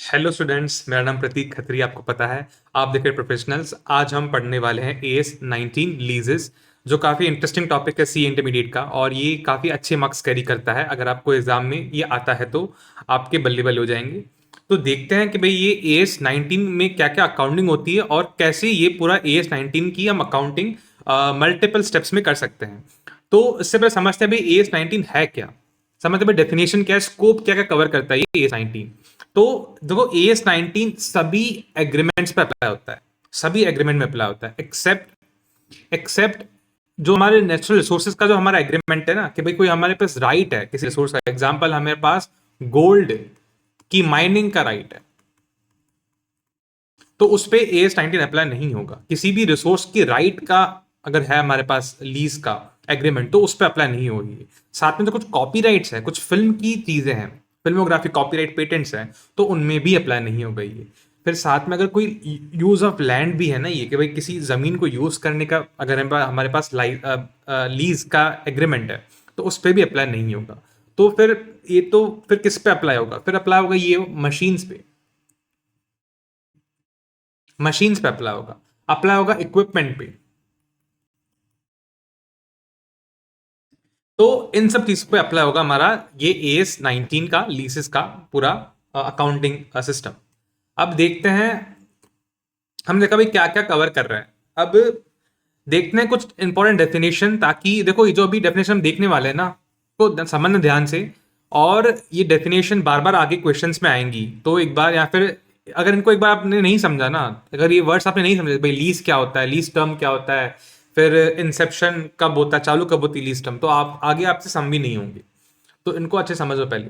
Hello students, मेरा नाम प्रतीक खत्री, आपको पता है। आप देख रहे प्रोफेशनल्स। आज हम पढ़ने वाले हैं AS19 लीजेस, जो काफ़ी इंटरेस्टिंग टॉपिक है सी इंटरमीडिएट का, और ये काफ़ी अच्छे मार्क्स कैरी करता है। अगर आपको एग्जाम में ये आता है तो आपके बल्ले बल्ले हो जाएंगे। तो देखते हैं कि भाई ये AS19 में क्या क्या अकाउंटिंग होती है और कैसे ये पूरा AS19 की हम अकाउंटिंग मल्टीपल स्टेप्स में कर सकते हैं। तो इससे पहले समझते हैं भाई AS19 है क्या। समझते हैं डेफिनेशन क्या है, स्कोप क्या क्या कवर करता है ये AS19। तो देखो AS19 सभी एग्रीमेंट्स पे अप्लाई होता है, सभी एग्रीमेंट में अप्लाई होता है एक्सेप्ट जो हमारे नेचुरल रिसोर्सेज का जो हमारा एग्रीमेंट है ना, कि भाई कोई हमारे पास राइट है किसी रिसोर्स का। एग्जांपल, हमारे पास गोल्ड की माइनिंग का राइट है, तो उस पे AS19 अप्लाई नहीं होगा। किसी भी रिसोर्स की राइट का अगर है हमारे पास लीज का एग्रीमेंट, तो उस पर अप्लाई नहीं होगी। साथ में तो कुछ कॉपीराइट्स है, कुछ फिल्म की चीजें हैं, फिल्मोग्राफी कॉपीराइट पेटेंट्स हैं, तो उनमें भी अप्लाई नहीं होगा ये। फिर साथ में अगर कोई यूज ऑफ लैंड भी है ना, ये कि भाई किसी जमीन को यूज करने का अगर हमारे पास लीज का एग्रीमेंट है, तो उस पर भी अप्लाई नहीं होगा। तो फिर किस पे अप्लाई होगा? फिर अप्लाई होगा ये मशीन्स पे, मशीन्स पे अप्लाई होगा इक्विपमेंट पे। तो इन सब चीज पे अप्लाई होगा हमारा ये AS19 का लीसेस का पूरा अकाउंटिंग सिस्टम। अब देखते हैं, हमने देखा भाई क्या क्या कवर कर रहा है। अब देखते हैं कुछ इंपॉर्टेंट डेफिनेशन, ताकि देखो ये जो अभी डेफिनेशन हम देखने वाले हैं ना, तो समझना ध्यान से। और ये डेफिनेशन बार बार आगे क्वेश्चंस में आएंगी, तो एक बार, या फिर अगर इनको एक बार आपने नहीं समझा ना, अगर ये वर्ड्स आपने नहीं समझे भाई लीज क्या होता है, लीज टर्म क्या होता है, फिर इंसेप्शन कब होता है, चालू कब होती है लीज टर्म, तो आप आगे आपसे सम भी नहीं होंगे। तो इनको अच्छे समझो पहले।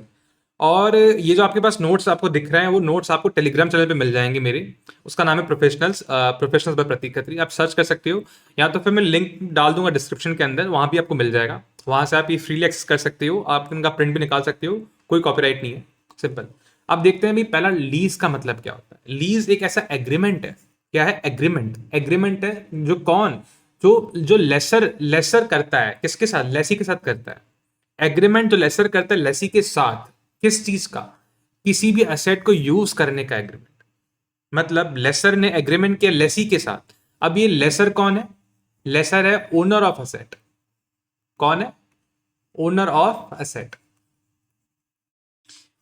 और ये जो आपके पास नोट्स आपको दिख रहे हैं, वो नोट्स आपको टेलीग्राम चैनल पे मिल जाएंगे मेरे। उसका नाम है प्रोफेशनल्स बाय प्रतीक खत्री, आप सर्च कर सकते हो। या तो फिर मैं लिंक डाल दूंगा डिस्क्रिप्शन के अंदर, वहां भी आपको मिल जाएगा। वहां से आप ये फ्रीली एक्सेस कर सकते हो, आप इनका प्रिंट भी निकाल सकते हो, कोई कॉपीराइट नहीं है, सिंपल। अब देखते हैं भी पहला लीज का मतलब क्या होता है। लीज एक ऐसा एग्रीमेंट है, क्या है? एग्रीमेंट है जो कौन, जो जो लेसर लेसर करता है, किसके साथ? लेसी के साथ करता है। एग्रीमेंट जो लेसर करता है लेसी के साथ, किस चीज का? किसी भी एसेट को यूज करने का एग्रीमेंट। मतलब लेसर ने एग्रीमेंट किया लेसी के साथ। अब ये लेसर कौन है? लेसर है ओनर ऑफ एसेट। कौन है? Owner of asset.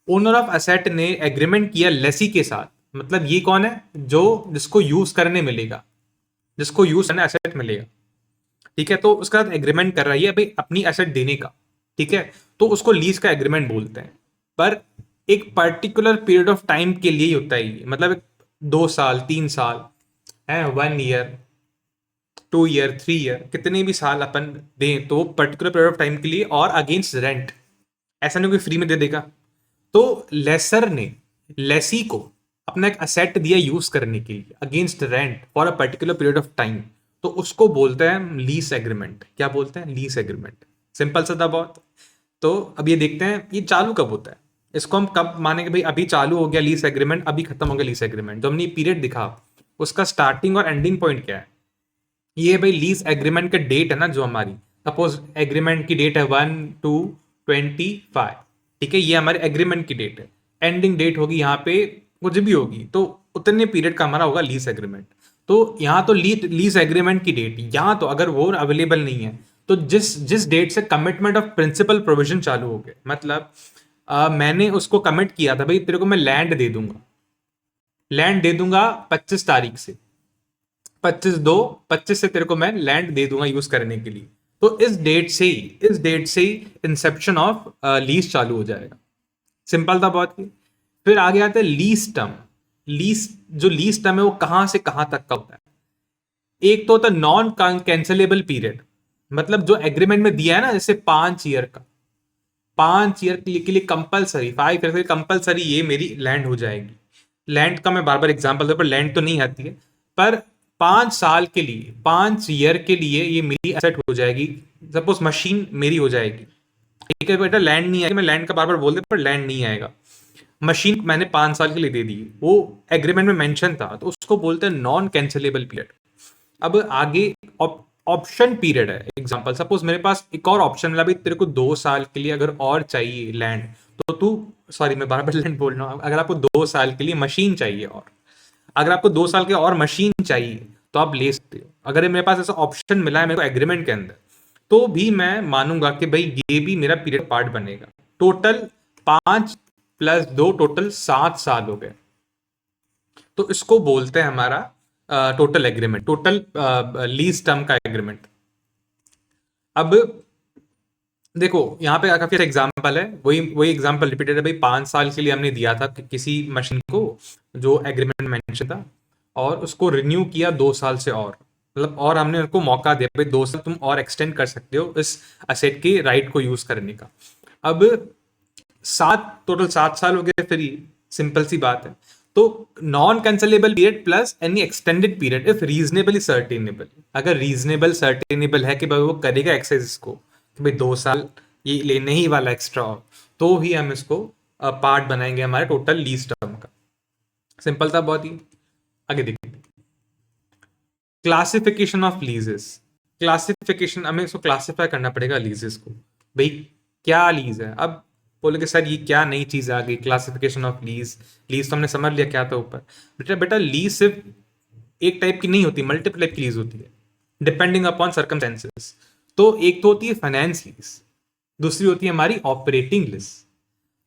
Owner of asset ने एग्रीमेंट किया लेसी के साथ, मतलब ये कौन है? जो जिसको यूज करने मिलेगा, जिसको यूज करने एसेट मिलेगा। ठीक है, तो उसका एग्रीमेंट कर रही है भाई अपनी एसेट देने का। ठीक है, तो उसको लीज का एग्रीमेंट बोलते हैं। पर एक पर्टिकुलर पीरियड ऑफ टाइम के लिए ही होता है ये, मतलब 2 साल, 3 साल है, 1 ईयर, 2 ईयर, 3 ईयर, कितने भी साल अपन दें तो पर्टिकुलर पीरियड ऑफ टाइम के लिए, और अगेंस्ट रेंट। ऐसा नहीं कोई फ्री में दे देगा। तो लेसर ने लेसी को अपना एक असेट दिया यूज करने के लिए against rent for a particular period of time, तो उसको बोलते हैं लीज एग्रीमेंट। क्या बोलते हैं? Lease agreement. सिंपल सा था बहुत। तो अब ये देखते हैं ये चालू कब होता है। इसको हम कब मानेंगे भाई? अभी चालू हो गया लीज एग्रीमेंट, अभी खत्म हो गया लीज एग्रीमेंट। जो हमने पीरियड दिखा, उसका स्टार्टिंग और एंडिंग पॉइंट क्या है? ये भाई लीज एग्रीमेंट का डेट है ना, जो हमारी सपोज एग्रीमेंट की डेट है 1/2/25। ठीक है, ये हमारे एग्रीमेंट की डेट है। एंडिंग डेट होगी यहाँ पे कुछ भी होगी, तो उतने पीरियड का हमारा होगा लीज एग्रीमेंट। तो यहाँ तो लीज एग्रीमेंट की डेट, यहाँ तो अगर वो अवेलेबल नहीं है, तो जिस जिस डेट से कमिटमेंट ऑफ प्रिंसिपल प्रोविजन चालू हो गए, मतलब मैंने उसको कमिट किया था भाई तेरे को मैं लैंड दे दूंगा, लैंड दे दूंगा 25 तारीख से, 25 से तेरे को मैं लैंड दे दूंगा यूज करने के लिए। तो इस डेट से ही इंसेप्शन ऑफ लीज चालू हो जाएगा। सिंपल था बहुत ही। फिर आगे आता है लीज टर्म। लीज जो लीज टर्म है वो कहां से कहां तक का होता है? एक तो होता है नॉन कैंसलेबल पीरियड, मतलब जो एग्रीमेंट में दिया है ना, जैसे 5 ईयर का, 5 ईयर के लिए कंपलसरी, 5 ईयर के लिए कंपलसरी ये मेरी लैंड हो जाएगी। लैंड का मैं बार बार एग्जाम्पल दूं, पर लैंड तो नहीं आती है, पर 5 साल के लिए, 5 ईयर के लिए ये मेरी एसेट हो जाएगी। सपोज मशीन मेरी हो जाएगी। ठीक है बेटा, लैंड नहीं आएगी, मैं लैंड का बार बार बोल दे, पर लैंड नहीं आएगा। मशीन मैंने 5 साल के लिए दे दी, वो एग्रीमेंट में मेंशन था, तो उसको बोलते हैं नॉन कैंसिलेबल पीरियड। अब आगे ऑप्शन पीरियड है। एग्जांपल, सपोज मेरे पास एक और ऑप्शन मिला, भाई तेरे को 2 साल के लिए अगर और चाहिए लैंड, तो तू, सॉरी मैं बार बार लेंट बोल रहा हूँ, अगर आपको 2 साल के लिए मशीन चाहिए और अगर आपको 2 साल के और मशीन चाहिए तो आप ले सकते हो। अगर मेरे पास ऐसा ऑप्शन मिला है मेरे को एग्रीमेंट के अंदर, तो भी मैं मानूंगा कि भाई ये भी मेरा पीरियड पार्ट बनेगा। टोटल 5 + 2 टोटल 7 साल हो गए, तो इसको बोलते हैं हमारा total agreement, total lease term का एग्रीमेंट। अब देखो यहाँ पे काफी एग्जाम्पल है, वही वही एग्जाम्पल रिपीटेड है भाई। 5 साल के लिए हमने दिया था कि किसी मशीन को जो एग्रीमेंट मेंशन था, और उसको रिन्यू किया 2 साल से, और मतलब और हमने उनको मौका दिया भाई 2 साल तुम और एक्सटेंड कर सकते हो इस असेट के राइट को यूज करने का। अब टोटल 7 साल हो गए फ्री, सिंपल सी बात है। तो non cancellable period plus any extended period if reasonably certainable, अगर रीजनेबल सर्टेनेबल है कि भाई वो करेगा एक्सेस इसको, कि भाई 2 साल ये लेने ही वाला एक्स्ट्रा हो, तो ही हम इसको पार्ट बनाएंगे हमारे टोटल लीज टर्म का। सिंपल था बहुत ही। आगे देखिए, क्लासिफिकेशन ऑफ लीजेस। क्लासिफिकेशन, हमें इसको क्लासिफाई करना पड़ेगा लीजेस को, भाई क्या लीज है। अब बोले सर ये क्या नई चीज आ गई, क्लासिफिकेशन ऑफ लीज। लीज तो हमने समझ लिया क्या था ऊपर। बेटा बेटा लीज सिर्फ एक टाइप की नहीं होती, मल्टीपल टाइप की लीज होती है, डिपेंडिंग अपॉन सर्कमस्टेंसेस। तो एक तो होती है फाइनेंस लीज, दूसरी होती है हमारी ऑपरेटिंग लीज।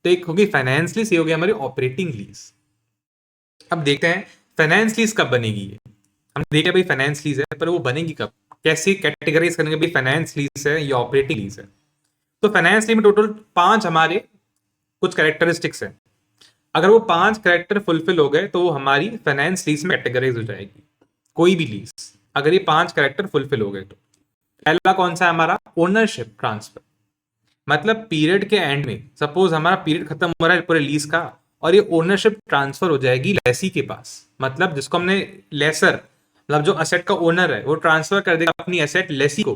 तो एक होगी फाइनेंस लीज, ये हो गई हमारी ऑपरेटिंग लीज। अब देखते हैं फाइनेंस लीज कब बनेगी। ये हम देखते हैं भाई फाइनेंस लीज है, पर वो बनेगी कब, कैसे कैटेगराइज करेंगे भाई फाइनेंस लीज है या ऑपरेटिंग लीज है। तो फाइनेंस लीज में टोटल 5 हमारे कुछ कैरेक्टरिस्टिक्स हैं। अगर वो 5 कैरेक्टर फुलफिल हो गए तो वो हमारी फाइनेंस लीज में कैटेगराइज हो जाएगी, कोई भी लीज, अगर ये 5 कैरेक्टर फुलफिल हो गए तो। पहला कौन सा है हमारा, ओनरशिप ट्रांसफर। मतलब पीरियड के एंड में सपोज हमारा पीरियड खत्म हो रहा है पूरे लीज का, और ये ओनरशिप ट्रांसफर हो जाएगी लेसी के पास। मतलब जिसको हमने लेसर, मतलब जो असेट का ओनर है, वो ट्रांसफर कर देगा अपनी एसेट लेसी को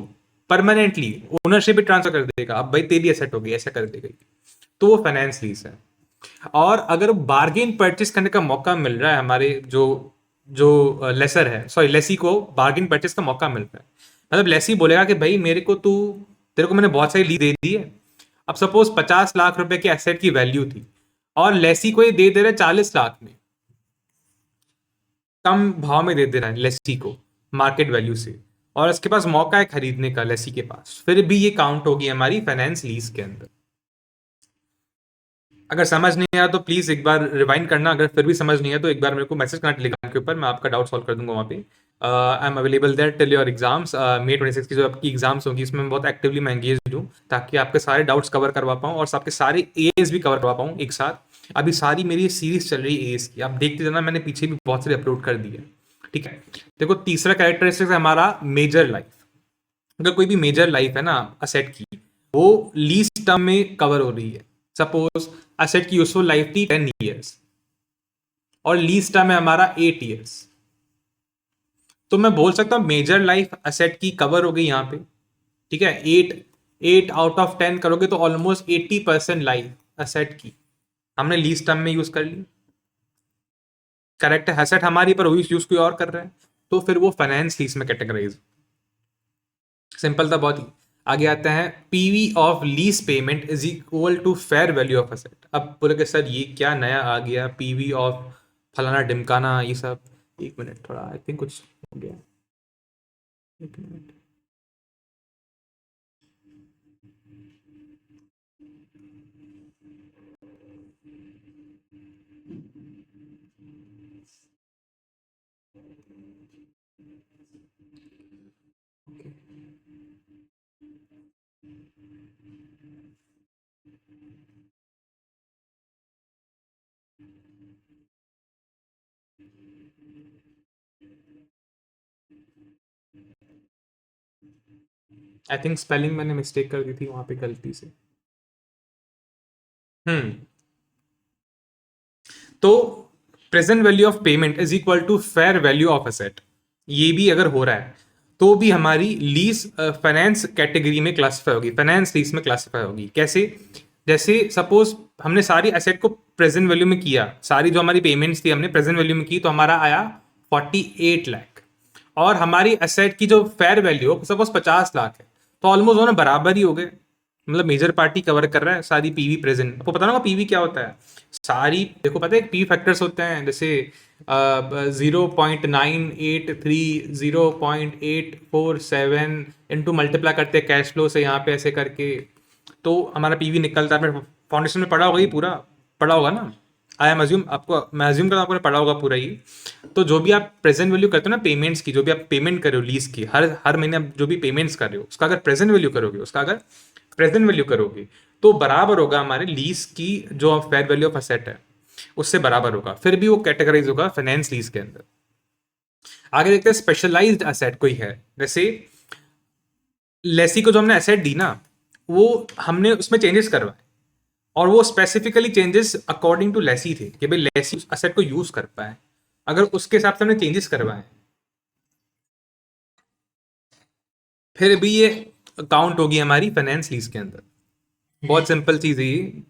परमानेंटली, ओनरशिप भी ट्रांसफर कर देगा, अब भाई तेरी एसेट होगी, ऐसा कर देगा। तो वो फाइनेंस लीज है। और अगर बार्गेन परचेस करने का मौका मिल रहा है हमारे जो जो लेसर है, सॉरी लेसी को बार्गेन परचेस का मौका मिल रहा है, मतलब लेसी बोलेगा कि भाई मेरे को तू, तेरे को मैंने बहुत सारी लीज दे दी है। अब सपोज 50 लाख रुपए की एसेट की वैल्यू थी, और लेसी को ये दे दे रहा है 40 लाख में, कम भाव में दे दे रहा है लेसी को मार्केट वैल्यू से, और उसके पास मौका है खरीदने का लेसी के पास, फिर भी ये काउंट होगी हमारी फाइनेंस लीज के अंदर। अगर समझ नहीं आया तो प्लीज एक बार रिवाइंड करना, अगर फिर भी समझ नहीं आया तो एक बार मेरे को मैसेज करना टेलीग्राम के ऊपर, मैं आपका डाउट सॉल्व कर दूंगा वहाँ पे। I am available there till your exams. May 26 की जो आपकी एग्जाम्स होगी इसमें मैं बहुत एक्टिवली मैं एंगेज हूँ, ताकि आपके सारे डाउट्स कवर करवा पाऊँ और आपके सारे एज भी कवर करवा पाऊँ एक साथ। अभी सारी मेरी सीरीज चल रही है एज की, आप देखते जाना, मैंने पीछे भी बहुत सारी अपलोड कर दी है। ठीक है, देखो तीसरा कैरेक्टरिस्टिक है हमारा मेजर लाइफ। अगर कोई भी मेजर लाइफ है ना असेट की, वो लीज टर्म में कवर हो रही है। सपोज असेट की यूजफुल लाइफ थी 10 ईयर्स और लीज टर्म है हमारा 8 ईयर्स, तो मैं बोल सकता हूं मेजर लाइफ असेट की कवर हो गई यहां पे। ठीक है, 8 आउट ऑफ 10 करोगे तो ऑलमोस्ट 80% लाइफ असेट की हमने लीज टर्म में यूज कर ली। करेक्ट है, एसेट हमारी पर यूज कोई और कर रहा है, तो फिर वो फाइनेंस लीज में कैटेगराइज। सिंपल था बहुत ही। आगे आता है PV of lease payment is equal to fair value of asset. अब बोले कि सर ये क्या नया आ गया, पीवी ऑफ फलाना ढिमकाना ये सब। एक मिनट, थोड़ा आई थिंक कुछ हो गया, एक मिनट। आई थिंक स्पेलिंग मैंने मिस्टेक कर दी थी वहां पे गलती से। हम्म, तो present value of payment is equal to fair value of asset, ये भी अगर हो रहा है तो भी हमारी लीज फाइनेंस कैटेगरी में क्लासिफाई होगी, फाइनेंस लीज में क्लासिफाई होगी। कैसे, जैसे सपोज हमने सारी एसेट को प्रेजेंट वैल्यू में किया, सारी जो हमारी पेमेंट्स थी हमने प्रेजेंट वैल्यू में की, तो हमारा आया 48 लाख, और हमारी एसेट की जो फेयर वैल्यू सपोज 50 लाख है, तो ऑलमोस्ट दोनों बराबर ही हो गए। मतलब मेजर पार्टी कवर कर रहा है सारी पीवी प्रेजेंट। आपको पता ना पीवी क्या होता है? सारी देखो पता है पीवी फैक्टर्स होते हैं, जैसे 0.983 0.847 इनटू मल्टीप्लाई करते हैं कैश फ्लो से यहाँ पे ऐसे करके, तो हमारा पीवी निकलता है। फाउंडेशन में पढ़ा होगा ये पूरा, पढ़ा होगा ना? आई एम अज्यूम आपको, मैं अज्यूम करता हूँ आपको पढ़ा होगा पूरा ये। तो जो भी आप प्रेजेंट वैल्यू करते हो ना पेमेंट्स की, जो भी आप पेमेंट कर रहे हो लीज की, हर हर महीने आप जो भी पेमेंट्स कर रहे हो उसका अगर प्रेजेंट वैल्यू करोगे, उसका अगर प्रेजेंट वैल्यू करोगे तो बराबर होगा हमारे लीज की जो फेयर वैल्यू ऑफ असेट है उससे बराबर होगा, फिर भी वो कैटेगराइज होगा फाइनेंस लीज के अंदर। आगे देखते हैं स्पेशलाइज्ड असेट कोई है, जैसे लेसी को जो हमने एसेट दी ना, वो हमने उसमें चेंजेस करवाए, और वो specifically changes according to lessee थे कि भाई लेसी उस असेट को यूज कर पाए, अगर उसके हिसाब से हमने चेंजेस करवाए फिर भी ये काउंट होगी हमारी फाइनेंस लीज के अंदर। बहुत सिंपल चीज है ये,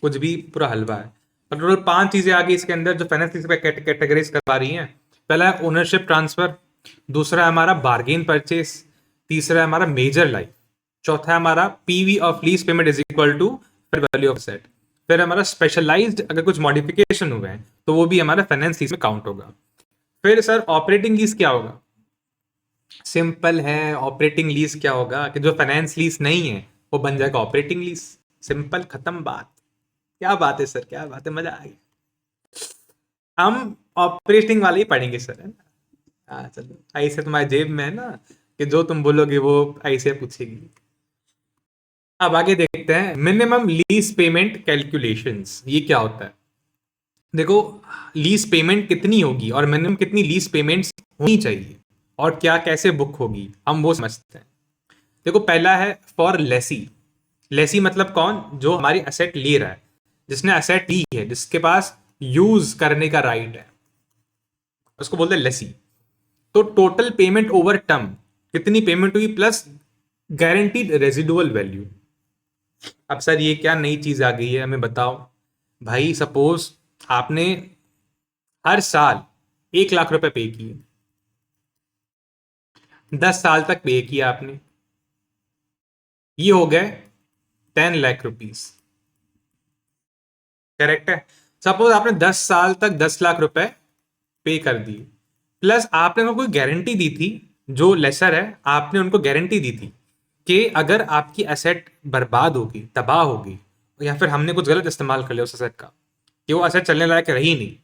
कुछ भी पूरा हलवा है। और टोटल 5 चीजें आ गई इसके अंदर जो फाइनेंस लीज पे कैटेगराइज करवा रही हैं। पहला है ओनरशिप ट्रांसफर, दूसरा है हमारा बार्गेन परचेस, तीसरा है हमारा मेजर लाइफ, चौथा है हमारा PV of lease payment is equal to value of set, फिर हमारा स्पेशलाइज्ड अगर कुछ मॉडिफिकेशन हुए हैं तो वो भी हमारा फाइनेंस लीज में काउंट होगा। फिर सर ऑपरेटिंग लीज क्या होगा? सिंपल है, ऑपरेटिंग लीज क्या होगा कि जो फाइनेंस लीज नहीं है वो बन जाएगा ऑपरेटिंग लीज। सिंपल, खत्म बात। क्या बात है सर, क्या बात है, मजा आ गई। हम ऑपरेटिंग वाले ही पढ़ेंगे सर, है ना? हाँ चलो, ऐसे तुम्हारे जेब में है ना कि जो तुम बोलोगे वो ऐसे पूछेगी। अब आगे देखते हैं मिनिमम लीज पेमेंट कैलकुलेशंस, ये क्या होता है? देखो, लीज पेमेंट कितनी होगी और मिनिमम कितनी लीज पेमेंट्स होनी चाहिए और क्या कैसे बुक होगी, हम वो समझते हैं। देखो, पहला है फॉर लेसी। लेसी मतलब कौन? जो हमारी असेट ले रहा है, जिसने असेट ली है, जिसके पास यूज करने का राइट है, उसको बोलते हैं लेसी। तो टोटल पेमेंट ओवर टर्म कितनी पेमेंट हुई प्लस गारंटीड रेजिडुअल वैल्यू। अब सर ये क्या नई चीज आ गई है, हमें बताओ। भाई सपोज आपने हर साल 1 लाख रुपए पे किए, 10 साल तक पे किया आपने, ये हो गए 10 लाख रुपीज। करेक्ट है? सपोज आपने 10 साल तक 10 लाख रुपए पे कर दिए, प्लस आपने उनको कोई गारंटी दी थी, जो लेसर है आपने उनको गारंटी दी थी कि अगर आपकी एसेट बर्बाद होगी, तबाह होगी, या फिर हमने कुछ गलत इस्तेमाल कर लिया उस एसेट का कि वो एसेट चलने लायक रही नहीं,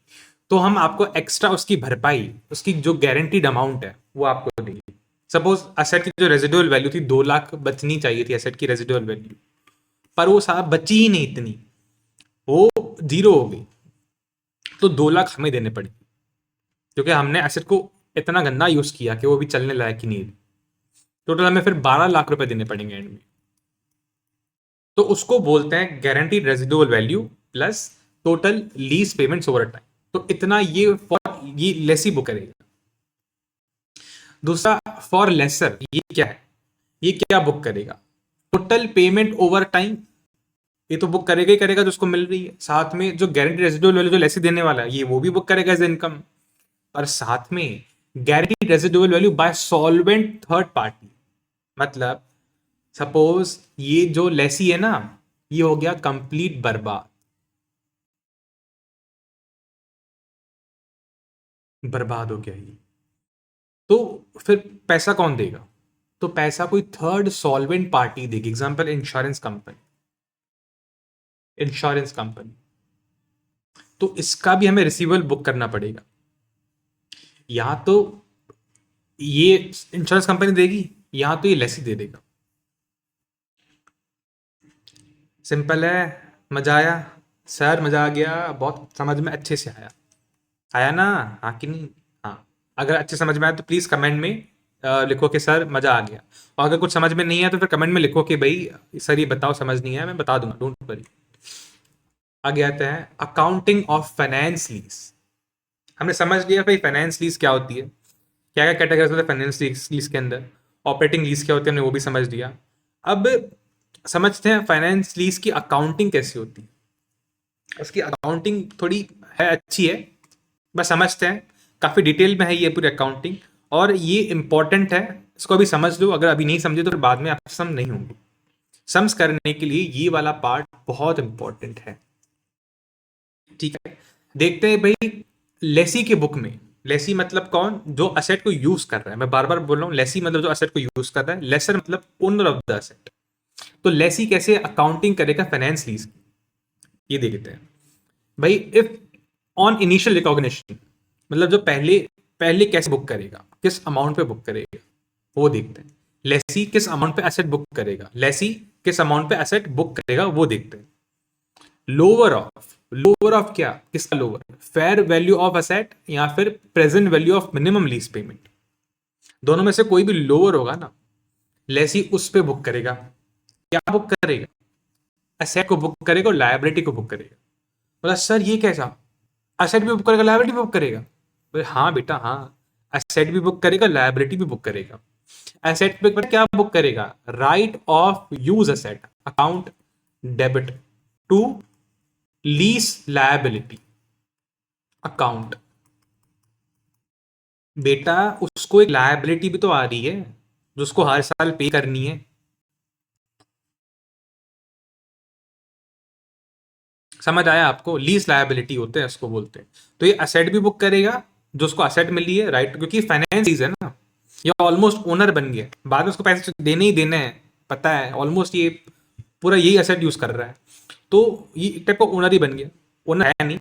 तो हम आपको एक्स्ट्रा उसकी भरपाई, उसकी जो गारंटीड अमाउंट है वो आपको देंगे। सपोज एसेट की जो रेजिडुअल वैल्यू थी 2 लाख बचनी चाहिए थी एसेट की रेजिडुअल वैल्यू, पर वो साहब बची ही नहीं इतनी, वो 0 हो गई, तो 2 लाख हमें देने पड़ेंगे क्योंकि हमने एसेट को इतना गंदा यूज किया कि वो भी चलने लायक ही नहीं। टोटल हमें फिर 12 लाख रुपए देने पड़ेंगे एंड में। तो उसको बोलते हैं guaranteed residual value plus total lease payments over time. तो इतना ये लेसी बुक करेगा। दूसरा फॉर लेसर, ये क्या है? ये क्या बुक करेगा? टोटल पेमेंट ओवर टाइम, ये तो बुक करेगा ही करेगा जो उसको मिल रही है, साथ में जो गारंटी रेजिडुअल वैल्यू जो लेसी देने वाला है ये वो भी बुक करेगा एज इनकम, और साथ में guarantee residual value by solvent third party. मतलब सपोज ये जो लेसी है ना, ये हो गया कंप्लीट बर्बाद, बर्बाद हो गया ये, तो फिर पैसा कौन देगा? तो पैसा कोई थर्ड सॉल्वेंट पार्टी देगी। Example insurance company, insurance company. तो इसका भी हमें रिसीवेबल बुक करना पड़ेगा। या तो ये इंश्योरेंस कंपनी देगी या तो ये लेसी दे देगा। सिंपल है, मजा आया सर? मजा आ गया, बहुत समझ में अच्छे से आया, आया ना? हाँ कि नहीं? हाँ। अगर अच्छे समझ में आया तो प्लीज कमेंट में लिखो कि सर मजा आ गया, और अगर कुछ समझ में नहीं आया तो फिर कमेंट में लिखो कि भाई सर ये बताओ, समझ नहीं आया, मैं बता दूंगा, डोंट वरी। आगे आते हैं अकाउंटिंग ऑफ फाइनेंस लीज। हमने समझ लिया भाई फाइनेंस लीज क्या होती है, क्या क्या कैटेगरीज होते हैं फाइनेंस लीज के अंदर, ऑपरेटिंग लीज क्या होती है हमने वो भी समझ लिया। अब समझते हैं फाइनेंस लीज की अकाउंटिंग कैसी होती है। उसकी अकाउंटिंग थोड़ी है, अच्छी है, बस समझते हैं। काफ़ी डिटेल में है ये पूरी अकाउंटिंग, और ये इंपॉर्टेंट है, इसको अभी समझ लो, अगर अभी नहीं समझे तो फिर बाद में आप समझ नहीं होंगे। सम्स करने के लिए ये वाला पार्ट बहुत इंपॉर्टेंट है। ठीक है, देखते हैं भाई लेसी के बुक में। लेसी मतलब कौन? जो असेट को यूज कर रहा है। मैं बार बार बोल रहा हूँ, लेसी मतलब जो असेट को यूज कर रहा है, लेसर मतलब ओनर ऑफ द असेट। तो लेसी कैसे अकाउंटिंग करेगा फाइनेंस लीज की, ये देखते हैं भाई। इफ ऑन इनिशियल रिकॉग्निशन, मतलब जो पहले पहले कैसे बुक करेगा, किस अमाउंट पे बुक करेगा, वो देखते हैं। लेसी किस अमाउंट पे एसेट बुक करेगा, लेसी किस अमाउंट पे एसेट बुक करेगा, वो देखते हैं। लोअर ऑफ क्या, किसका lower? Fair value of asset या फिर present value of minimum lease payment. दोनों में से कोई भी लोअर होगा ना, लेसी उस पे बुक करेगा। क्या बुक करेगा? एसेट को बुक करेगा और लायबिलिटी को बुक करेगा। बोला सर ये कैसा, एसेट भी बुक करेगा लायबिलिटी भी बुक करेगा? बोले हाँ बेटा हाँ, एसेट भी बुक करेगा लायबिलिटी भी बुक करेगा। एसेट पे क्या बुक करेगा? Right of use asset account debit to lease liability account. बेटा उसको एक लायबिलिटी भी तो आ रही है जो उसको हर साल पे करनी है। समझ आया आपको? लीज लायबिलिटी होते हैं उसको बोलते हैं। तो ये असेट भी बुक करेगा जो उसको असेट मिली है, राइट, क्योंकि फाइनेंस लीज है ना, ये ऑलमोस्ट ओनर बन गया, बाद में उसको पैसे देने ही देने हैं, पता है, ऑलमोस्ट ये पूरा यही एसेट यूज कर रहा है। तो ये एक टाइप का ओनर ही बन गया। ओनर है नहीं,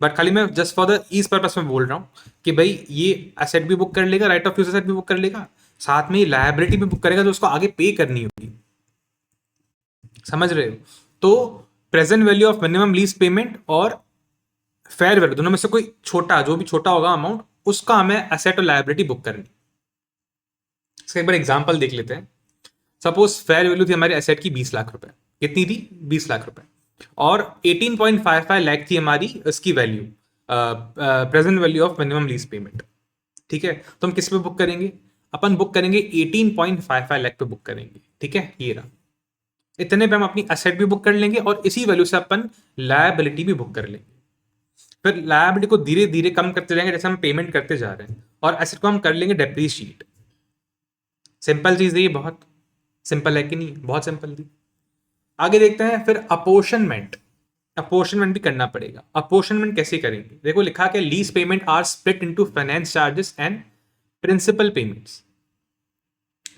बट खाली मैं just for the ease purpose में बोल रहा हूँ कि भाई ये एसेट भी बुक कर लेगा, राइट ऑफ यूज एसेट भी बुक कर लेगा, साथ में लायबिलिटी भी बुक करेगा जो उसको आगे पे करनी होगी। समझ रहे हो? तो present value of minimum lease payment और फेयर वैल्यू, दोनों में से कोई छोटा, जो भी छोटा होगा अमाउंट, उसका हमें एसेट और लायबिलिटी बुक करनी। इसका एक बार एग्जांपल देख लेते हैं। सपोज फेयर वैल्यू थी हमारी एसेट की 20 लाख रुपए। कितनी थी? 20 लाख रुपए। और 18.55 लाख थी हमारी इसकी value, present value of minimum lease payment. ठीक है, तो हम किस पे बुक करेंगे? अपन बुक करेंगे 18.55 लाख पे बुक करेंगे। ठीक है, ये रहा। इतने पे हम अपनी एसेट भी बुक कर लेंगे और इसी वैल्यू से अपन लायबिलिटी भी बुक कर लेंगे। फिर लायबिलिटी को धीरे धीरे कम करते जाएंगे जैसे हम पेमेंट करते जा रहे हैं, और एसेट को हम कर लेंगे डेप्रीशिएट। सिंपल चीज है ये, बहुत सिंपल है कि नहीं? बहुत सिंपल थी। आगे देखते हैं फिर अपोर्शनमेंट। अपोर्शनमेंट भी करना पड़ेगा। अपोर्शनमेंट कैसे करेंगे? देखो लिखा के lease payment are split into finance charges and principal payments.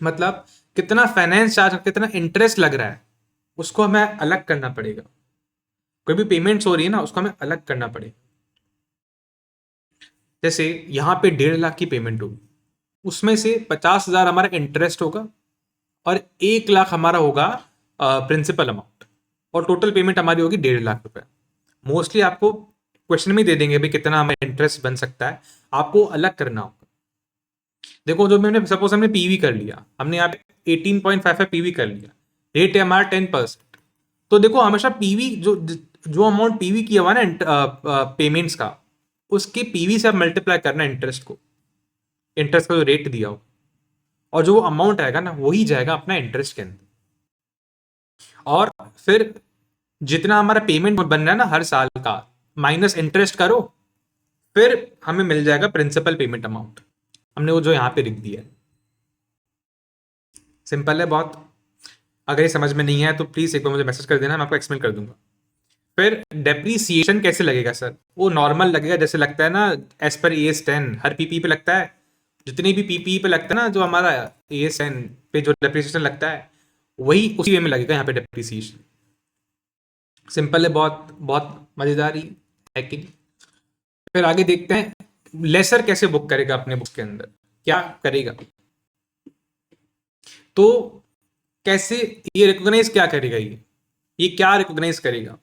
मतलब कितना फाइनेंस चार्ज, कितना इंटरेस्ट लग रहा है, उसको हमें अलग करना पड़ेगा। कोई भी पेमेंट्स हो रही है ना, उसको हमें अलग करना पड़ेगा। जैसे यहां पे 1.5 लाख की पेमेंट होगी, उसमें से 50,000 हमारा इंटरेस्ट होगा और 1 लाख हमारा होगा प्रिंसिपल अमाउंट, और टोटल पेमेंट हमारी होगी 1.5 लाख रुपए। मोस्टली आपको क्वेश्चन में दे देंगे भाई कितना हमें इंटरेस्ट बन सकता है, आपको अलग करना होगा। देखो जो मैंने सपोज हमने पीवी कर लिया, हमने यहाँ पे 18.55 पीवी कर लिया, रेट है हमारा 10%। तो देखो हमेशा पीवी जो जो अमाउंट पीवी किया हुआ ना पेमेंट्स का, उसके पीवी से आप मल्टीप्लाई करना इंटरेस्ट को, इंटरेस्ट का जो रेट दिया हो, और जो वो अमाउंट आएगा ना वही जाएगा अपना इंटरेस्ट के अंदर। और फिर जितना हमारा पेमेंट बन रहा है ना हर साल का, माइनस इंटरेस्ट करो, फिर हमें मिल जाएगा प्रिंसिपल पेमेंट अमाउंट। हमने वो जो यहां पे लिख दिया है। सिंपल है बहुत। अगर ये समझ में नहीं है तो प्लीज एक बार मुझे मैसेज कर देना, मैं आपको एक्सप्लेन कर दूंगा। फिर डेप्रीसिएशन कैसे लगेगा सर? वो नॉर्मल लगेगा जैसे लगता है ना, एज पर AS10 हर पीपी पे लगता है। जितनी भी पीपी पे लगता है ना, जो हमारा AS10 पे जो डेप्रीसिएशन लगता है, वही उसी वे में लगेगा यहाँ पे डेप्रीसिएशन। सिंपल है बहुत, बहुत मजेदार ही है कि नहीं? फिर आगे देखते हैं लेसर कैसे बुक करेगा अपने बुक के अंदर, क्या करेगा। तो कैसे ये रिकॉग्नाइज क्या करेगा, ये क्या रिकॉग्नाइज करेगा?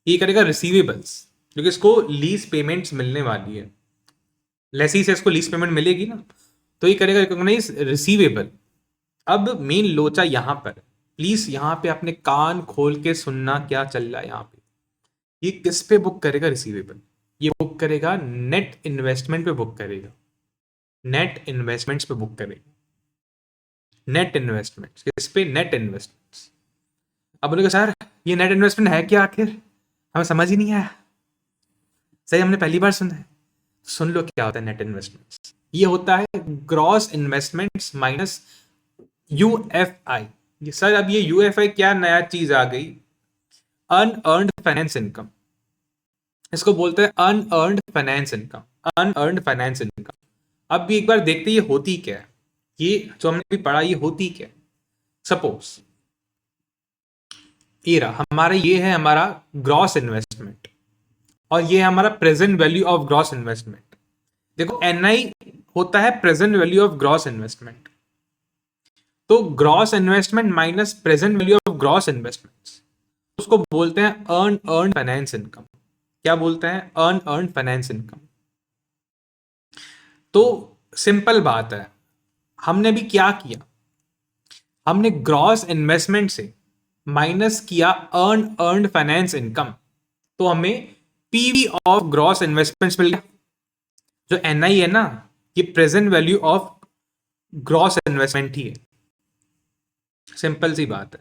ये करेगा रिसीवेबल्स, क्योंकि इसको लीज पेमेंट्स मिलने वाली है, लेसी से इसको लीज पेमेंट मिलेगी ना, तो ये करेगा रिकॉग्नाइज रिसीवेबल। अब मेन लोचा यहां पर, प्लीज यहां पे अपने कान खोल के सुनना क्या चल रहा है यहाँ पे। ये किस पे बुक करेगा रिसीवेबल? ये बुक करेगा नेट इन्वेस्टमेंट पे बुक करेगा, नेट इन्वेस्टमेंट्स पे बुक करेगा। नेट इन्वेस्टमेंट्स किस पे? Net investments. अब बोलेगा सर ये नेट इन्वेस्टमेंट है क्या आखिर, हमें समझ ही नहीं आया, सही हमने पहली बार सुना है। सुन लो क्या होता है नेट इन्वेस्टमेंट्स। ये होता है ग्रॉस इन्वेस्टमेंट्स माइनस UFI। ये सर अब ये यूएफआई क्या नया चीज आ गई, अनअर्न्ड फाइनेंस इनकम, इसको बोलते हैं unearned finance income, unearned finance income. अब भी एक बार देखते हैं ये होती क्या है, ये जो हमने भी पढ़ा ये होती क्या है। सपोज ये रहा हमारा, ये है हमारा ग्रॉस इन्वेस्टमेंट और ये है हमारा present value of gross investment. देखो एनआई होता है present value of gross investment, तो gross investment minus present value of gross investment, उसको बोलते हैं अर्न अर्न फाइनेंस इनकम। क्या बोलते हैं? Earn earn finance income. तो सिंपल बात है, हमने भी क्या किया, हमने ग्रॉस इन्वेस्टमेंट से माइनस किया अर्न अर्न फाइनेंस इनकम, तो हमें पीवी ऑफ ग्रॉस इन्वेस्टमेंट्स मिल गया। जो एनआई है ना, ये present value of gross investment ही है। सिंपल सी बात है,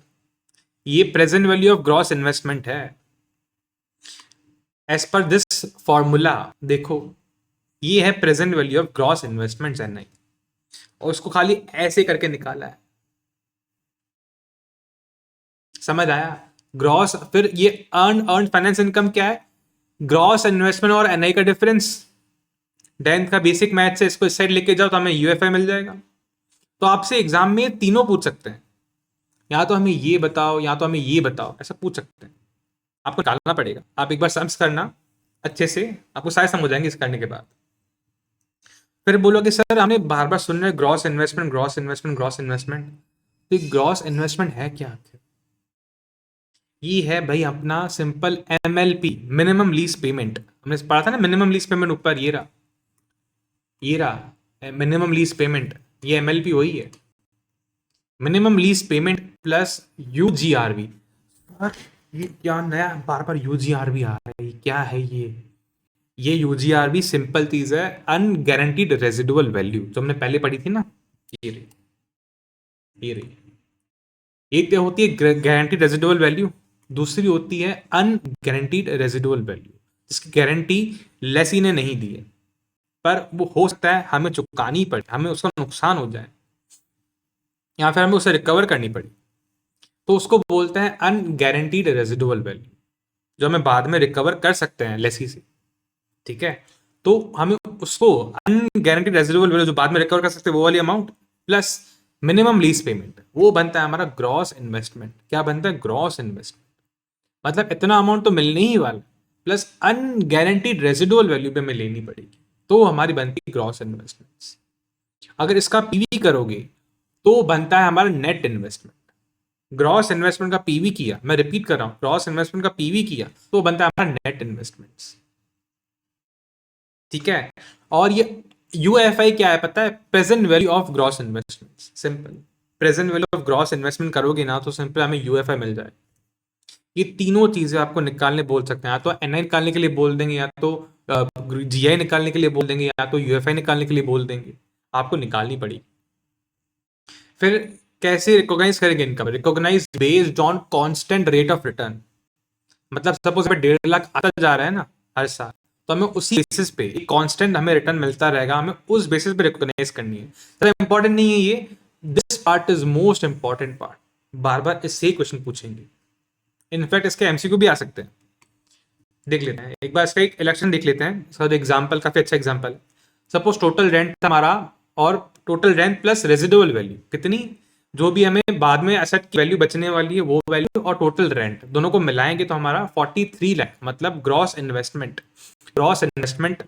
ये present value of gross investment है। एज पर दिस फॉर्मूला देखो, ये है present value of gross investments NI, और उसको खाली ऐसे करके निकाला है। समझ आया? ग्रॉस, फिर ये अर्न अर्न फाइनेंस इनकम क्या है? ग्रॉस इन्वेस्टमेंट और एनआई का डिफरेंस। 10th का बेसिक मैथ से इसको इस साइड लेके जाओ तो हमें यूएफआई मिल जाएगा। तो आपसे एग्जाम में तीनों पूछ सकते हैं, या तो हमें ये बताओ या तो हमें ये बताओ, ऐसा पूछ सकते हैं। आपको डालना पड़ेगा, आप एक बार समझ करना अच्छे से, आपको सारे समझ जाएंगे इस करने के बाद। फिर बोलोगे सर हमने बार बार सुन रहे gross investment, gross investment, gross investment, तो ग्रॉस इन्वेस्टमेंट है क्या आखिर? ये है भाई अपना simple MLP, minimum lease payment. हमने पढ़ा था ना मिनिमम लीज पेमेंट, ऊपर ये रहा, ये रहा मिनिमम लीज पेमेंट, ये एमएलपी वही है, मिनिमम लीज पेमेंट प्लस यूजीआरबी। ये क्या नया बार बार यूजीआरबी आ रहा है, ये क्या है ये यूजीआरबी सिंपल चीज है, अनगारंटीड रेजिडुअल वैल्यू, जो हमने पहले पढ़ी थी ना, ये रही, ये रही। एक तो होती है गारंटीड रेजिडुअल वैल्यू, दूसरी होती है अनगारंटीड रेजिडुअल वैल्यू, जिसकी गारंटी लेसी ने नहीं दी है, पर वो हो सकता है हमें चुकानी पड़े, हमें उसका नुकसान हो जाए, या फिर हमें उसे रिकवर करनी पड़ी, तो उसको बोलते हैं अनगारंटीड रेजिडुअल वैल्यू, जो हमें बाद में रिकवर कर सकते हैं लेसी से। ठीक है, तो हमें उसको अनगारंटीड रेजिडुअल वैल्यू जो बाद में रिकवर कर सकते हैं, वो वाली amount plus minimum lease payment, वो बनता है हमारा ग्रॉस इन्वेस्टमेंट। क्या बनता है? Gross investment. मतलब इतना अमाउंट तो मिलने ही वाला, प्लस अनगारंटीड रेजिडुअल वैल्यू पे हमें लेनी पड़ेगी, तो हमारी बनती है ग्रॉस इन्वेस्टमेंट्स। अगर इसका पीवी करोगे तो बनता है हमारा नेट इन्वेस्टमेंट। ग्रॉस इन्वेस्टमेंट का पीवी किया, मैं रिपीट कर रहा हूं, ग्रॉस इन्वेस्टमेंट का पीवी किया तो बनता है हमारा नेट इन्वेस्टमेंट्स। ठीक है, और ये यूएफआई क्या है पता है? Present value of gross investments. Simple, present value of gross investment करोगे ना तो सिंपल हमें यूएफआई मिल जाए। ये तीनों चीजें आपको निकालने बोल सकते हैं, या तो एनआई निकालने के लिए बोल देंगे, या तो जीआई निकालने के लिए बोल देंगे, या तो यूएफआई निकालने के लिए बोल देंगे, आपको निकालनी पड़ेगी। फिर कैसे रिकॉग्नाइज करेंगे income? Recognise based on constant rate of return. मतलब सपोज हमें 1.5 लाख आता जा रहा है ना हर साल, तो हमें उसी बेसिस पे एक कांस्टेंट हमें रिटर्न मिलता रहेगा, हमें उस बेसिस पे रिकॉग्नाइज करनी है। तो इंपॉर्टेंट नहीं है ये, this part is most important part, बार बार इससे ही क्वेश्चन पूछेंगे। इनफैक्ट इसके एमसीक्यू भी आ सकते हैं। देख लेते हैं एक बार इसका एक इलेक्शन देख लेते हैं, इसका एग्जाम्पल काफी अच्छा एग्जाम्पल है। सपोज टोटल रेंट हमारा, और total rent plus residual value कितनी, जो भी हमें बाद में एसेट की वैल्यू बचने वाली है वो वैल्यू, और टोटल रेंट दोनों को मिलाएंगे तो हमारा 43 लाख, मतलब ग्रॉस इन्वेस्टमेंट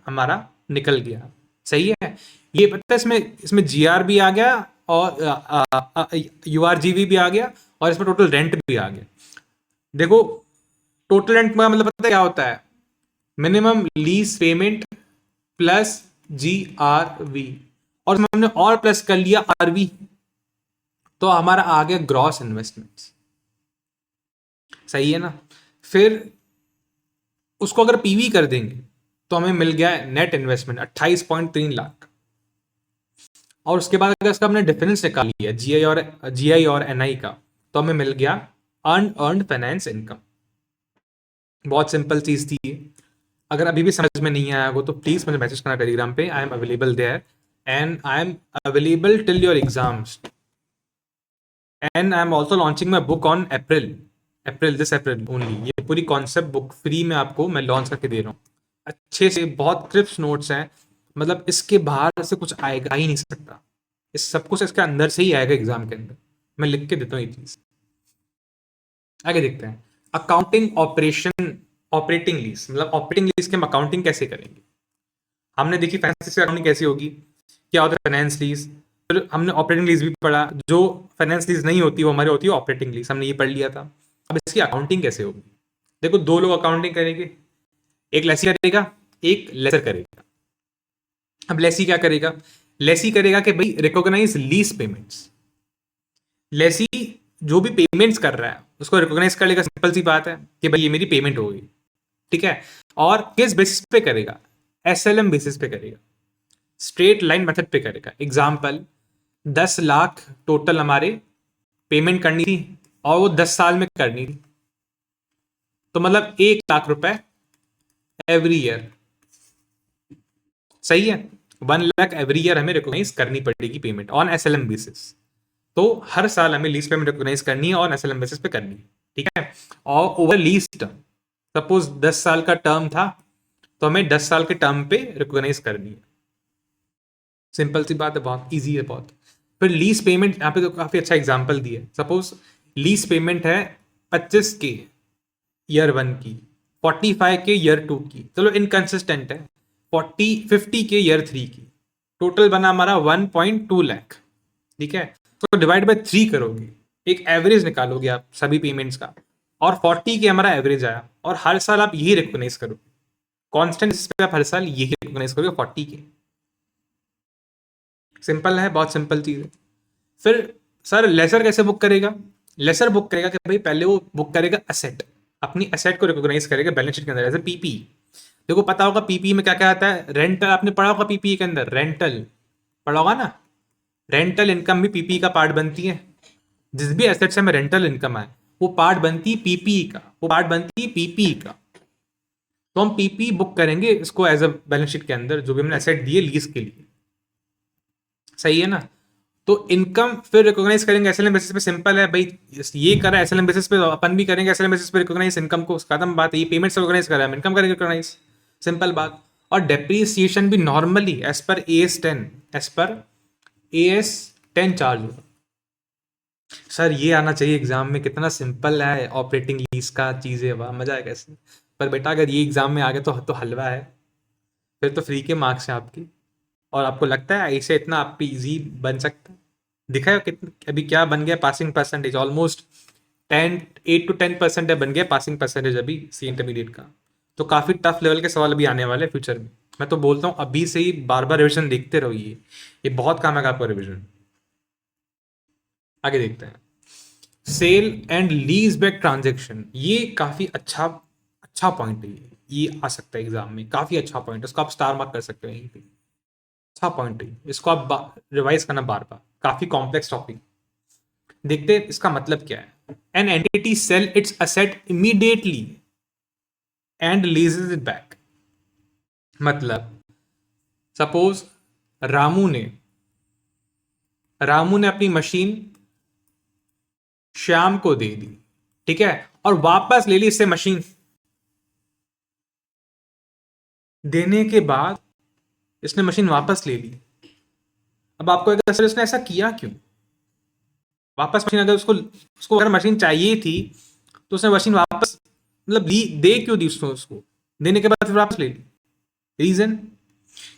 हमारा निकल गया। सही है, ये पता है इसमें जीआर भी आ गया और यूआरजीवी भी आ गया, और इसमें टोटल रेंट भी आ गया। देखो टोटल रेंट का मतलब पता है क्या होता है? Minimum lease payment plus GRV, और इसमें हमने और प्लस कर लिया आरवी, तो हमारा आ गया ग्रॉस इन्वेस्टमेंट्स। सही है ना? फिर उसको अगर पीवी कर देंगे तो हमें मिल गया नेट इन्वेस्टमेंट 28.3 लाख, और उसके बाद अगर इसका हमने डिफरेंस निकाल लिया जीआई और एनआई का, तो हमें मिल गया अनअर्न्ड फाइनेंस इनकम। बहुत सिंपल चीज थी ये। अगर अभी भी समझ में नहीं आया हो तो प्लीज मुझे मैसेज करना टेलीग्राम पे, I am available there and I am available till your exams. And I am also launching my book on this April only. ये पूरी कॉन्सेप्ट बुक फ्री में आपको मैं लॉन्च करके दे रहा हूँ, अच्छे से, बहुत क्रिप्स नोट्स हैं, मतलब इसके बाहर से कुछ आएगा ही नहीं सकता, इस सब कुछ इसके अंदर से ही आएगा एग्जाम के अंदर, मैं लिख के देता हूँ ये चीज। आगे देखते हैं, अकाउंटिंग ऑपरेटिंग लीज, मतलब ऑपरेटिंग लीज के हम अकाउंटिंग कैसे करेंगे। हमने देखी फाइनेंस की अकाउंटिंग कैसी होगी, क्या होता है फाइनेंस लीज, फिर हमने ऑपरेटिंग लीज भी पढ़ा, जो फाइनेंस लीज नहीं होती वो हमारी होती है ऑपरेटिंग लीज, हमने ये पढ़ लिया था। अब इसकी अकाउंटिंग कैसे होगी, देखो दो लोग अकाउंटिंग करेंगे, एक लेसी करेगा, एक लेसर करेगा। अब लेसी क्या करेगा, लेसी करेगा कि भाई रिकॉग्नाइज लीज पेमेंट्स, लेसी जो भी पेमेंट्स कर रहा है उसको रिकॉग्नाइज कर लेगा, सिंपल सी बात है कि भाई ये मेरी पेमेंट हो गई, ठीक है। और किस बेसिस पे करेगा, एसएलएम बेसिस पे करेगा, स्ट्रेट लाइन मेथड पे करेगा। एग्जाम्पल, 10 लाख टोटल हमारे पेमेंट करनी थी और वो 10 साल में करनी थी, तो मतलब 1 लाख रुपए एवरी ईयर, सही है। 1 लाख एवरी ईयर हमें रिकॉग्नाइज करनी पड़ेगी पेमेंट ऑन एसएलएम बेसिस, तो हर साल हमें लीज पेमेंट रिकॉग्नाइज करनी है और एसएलएम बेसिस पे करनी है, ठीक है। और ओवर लीज टर्म, सपोज 10 साल का टर्म था तो हमें 10 साल के टर्म पे रिकॉग्नाइज करनी है, सिंपल सी बात है, बहुत इजी है बहुत। फिर लीज पेमेंट, यहाँ पे तो काफी अच्छा एग्जांपल दिया है, सपोज लीज पेमेंट है 25 के ईयर 1 की, 45 के ईयर 2 की, चलो इनकंसिस्टेंट है, 50 के ईयर 3 की, टोटल बना हमारा 1.2 लाख, ठीक है। तो डिवाइड बाय 3 करोगे, एक एवरेज निकालोगे आप सभी पेमेंट्स का, और 40 के हमारा एवरेज आया, और हर साल आप यही रिकॉग्नाइज करोगे, कॉन्स्टेंट पे आप हर साल यही रिकॉग्नाइज करोगे 40 के। सिंपल है, बहुत सिंपल चीज है। फिर सर लेसर कैसे बुक करेगा, लेसर बुक करेगा कि भाई पहले वो बुक करेगा एसेट, अपनी एसेट को रिकॉग्नाइज करेगा बैलेंस शीट के अंदर एज ए पीपी। देखो पता होगा पीपी में क्या क्या आता है, रेंटल, आपने पढ़ा होगा पीपी के अंदर, रेंटल पढ़ा होगा ना, रेंटल इनकम भी पीपी का पार्ट बनती है, जिस भी एसेट से हमें रेंटल इनकम आए वो पार्ट बनती है पीपी का, वो पार्ट बनती है पीपी का, तो हम पीपी बुक करेंगे इसको एज अ बैलेंस शीट के अंदर, जो भी हमने एसेट दिए लीज के लिए, सही है ना। तो इनकम फिर रिकॉग्नाइज करेंगे एसएलएम बेसिस पे, सिंपल है भाई, ये करा एसएलएम बेसिस पे, अपन भी करेंगे एसएलएम बेसिस पे रिकॉग्नाइज इनकम को, खत्म बात है। ये पेमेंट से रिकॉग्नाइज करा है, इनकम करेंगे रिकॉग्नाइज, सिंपल बात। और डेप्रीसिएशन भी normally as per AS10, as per AS10 charge होगा। सर ये आना चाहिए एग्जाम में, कितना सिंपल है ऑपरेटिंग लीज का चीजें, वाह मजा है कैसे। पर बेटा अगर ये एग्जाम में आ गया तो हलवा है, फिर तो फ्री के मार्क्स हैं आपकी। और आपको लगता है ऐसे इतना आप पे इजी बन सकता है, दिखा है कितना अभी क्या बन गया पासिंग परसेंटेज, ऑलमोस्ट 8 to 10% है बन गया पासिंग परसेंटेज अभी सी इंटरमीडिएट का। तो काफी टफ लेवल के सवाल अभी आने वाले हैं फ्यूचर में, मैं तो बोलता हूँ अभी से ही बार बार रिविजन देखते रहिए, ये बहुत काम है आपका रिविजन। आगे देखते हैं, sale and lease back transaction, ये काफी अच्छा अच्छा पॉइंट है, ये आ सकता है एग्जाम में, काफी अच्छा पॉइंट है, इसको आप स्टार मार्क कर सकते हो यहीं पे, अच्छा पॉइंट है, इसको आप रिवाइज करना बार बार, काफी कॉम्प्लेक्स टॉपिक। देखते हैं इसका मतलब क्या है, an entity sale its asset immediately and leases it back, मतलब सपोज रामू ने रामू ने अपनी मशीन श्याम को दे दी, ठीक है, और वापस ले ली इससे मशीन, देने के बाद इसने मशीन वापस ले ली। अब आपको अगर सर इसने ऐसा किया क्यों, वापस मशीन अगर उसको उसको अगर मशीन चाहिए थी तो उसने मशीन वापस मतलब ली, दे क्यों दी उसको देने के बाद फिर वापस ले ली, रीजन,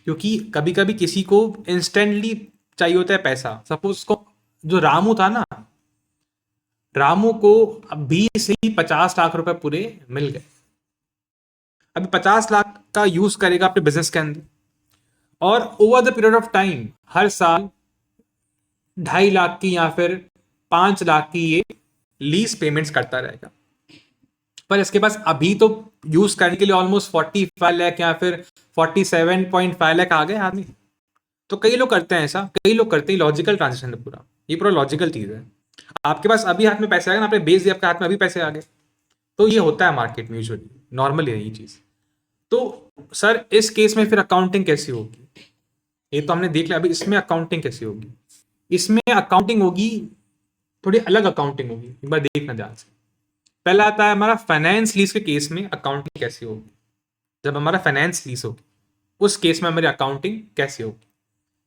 क्योंकि कभी कभी किसी को इंस्टेंटली चाहिए होता है पैसा। सपोज उसको, जो रामू था ना, रामू को 20 से 50 लाख रुपए पूरे मिल गए, अभी 50 लाख का यूज करेगा अपने बिजनेस के अंदर, और over the period of time हर साल 2.5 लाख की या फिर 5 लाख की ये लीज पेमेंट्स करता रहेगा। पर इसके पास अभी तो यूज करने के लिए ऑलमोस्ट 45 लाख या फिर 47.5 लाख आ गए आदमी। तो कई लोग करते हैं ऐसा, कई लोग करते हैं, लॉजिकल ट्रांजेक्शन है पूरा, ये पूरा लॉजिकल चीज है। आपके पास अभी हाथ में पैसे आ गए ना, आपने बेच दिया, आपके हाथ में अभी पैसे आ गए, तो ये होता है मार्केट में यूजुअली, नॉर्मली है ये चीज। तो सर इस केस में फिर अकाउंटिंग कैसी होगी, ये तो हमने देख लिया, अभी इसमें अकाउंटिंग कैसी होगी, इसमें अकाउंटिंग होगी थोड़ी अलग अकाउंटिंग होगी, एक बार देखना ध्यान से। पहला आता है हमारा फाइनेंस लीज के केस में अकाउंटिंग कैसी होगी। जब हमारा फाइनेंस लीज होगी उस केस में हमारी अकाउंटिंग कैसी होगी,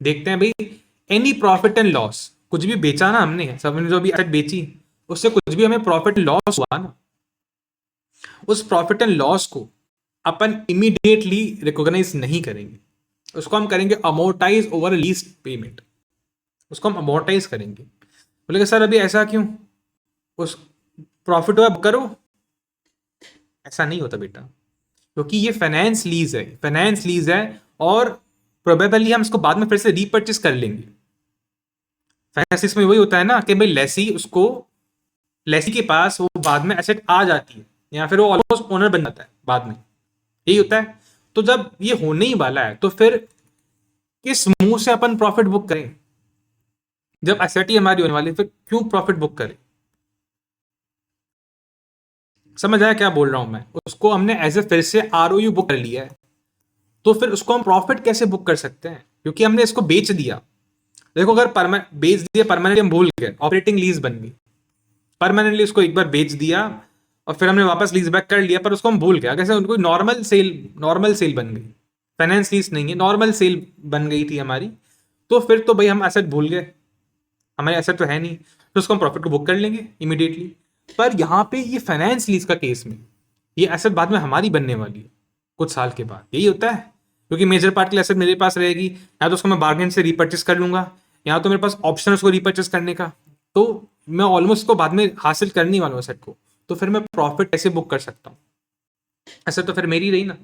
देखते हैं भाई। एनी प्रॉफिट एंड लॉस, कुछ भी बेचा ना हमने, सबने जो भी एसेट बेची उससे कुछ भी हमें प्रॉफिट लॉस हुआ ना, उस प्रॉफिट एंड लॉस को अपन इमीडिएटली रिकॉग्नाइज नहीं करेंगे, उसको हम करेंगे अमोर्टाइज ओवर लीज पेमेंट, उसको हम अमोर्टाइज करेंगे। बोलेगा सर अभी ऐसा क्यों, उस प्रॉफिट हुआ करो, ऐसा नहीं होता बेटा, क्योंकि ये फाइनेंस लीज है, फाइनेंस लीज है और प्रोबेबली हम इसको बाद में फिर से रीपर्चेस कर लेंगे। फाइनेंस लीज में वही होता है ना कि भाई लेसी के पास वो बाद में एसेट आ जाती है या फिर वो ऑलमोस्ट ओनर बन जाता है बाद में, यही होता है। तो जब ये होने ही वाला है तो फिर किस मुंह से अपन प्रॉफिट बुक करें, जब एसेट ही हमारी होने वाली है फिर क्यों प्रॉफिट बुक करें। समझ आया क्या बोल रहा हूं मैं, उसको हमने एज ए फिर से आरओयू बुक कर लिया है, तो फिर उसको हम प्रॉफिट कैसे बुक कर सकते हैं, क्योंकि हमने इसको बेच दिया। देखो अगर बेच दिया परमानेंटली, हम भूल गए, ऑपरेटिंग लीज बन गई, परमानेंटली उसको एक बार बेच दिया और फिर हमने वापस लीज बैक कर लिया, पर उसको हम भूल गए। कैसे, उनको नॉर्मल सेल बन गई, फाइनेंस लीज नहीं है, नॉर्मल सेल बन गई थी हमारी, तो फिर तो भाई हम एसेट भूल गए, हमारे एसेट तो है नहीं, तो उसको हम प्रॉफिट को बुक कर लेंगे इमीडिएटली। पर यहाँ पे ये फाइनेंस लीज का केस में ये एसेट बाद में हमारी बनने वाली है कुछ साल के बाद, यही होता है। क्योंकि मेजर पार्ट की एसेट मेरे पास रहेगी, या तो उसको मैं बार्गेन से रीपर्चेस कर लूंगा, या तो मेरे पास ऑप्शन है उसको रीपर्चेस करने का, तो मैं ऑलमोस्ट उसको बाद में हासिल करने वाला हूँ एसेट को, तो फिर मैं प्रॉफिट कैसे बुक कर सकता हूँ, एसेट तो फिर मेरी रही ना।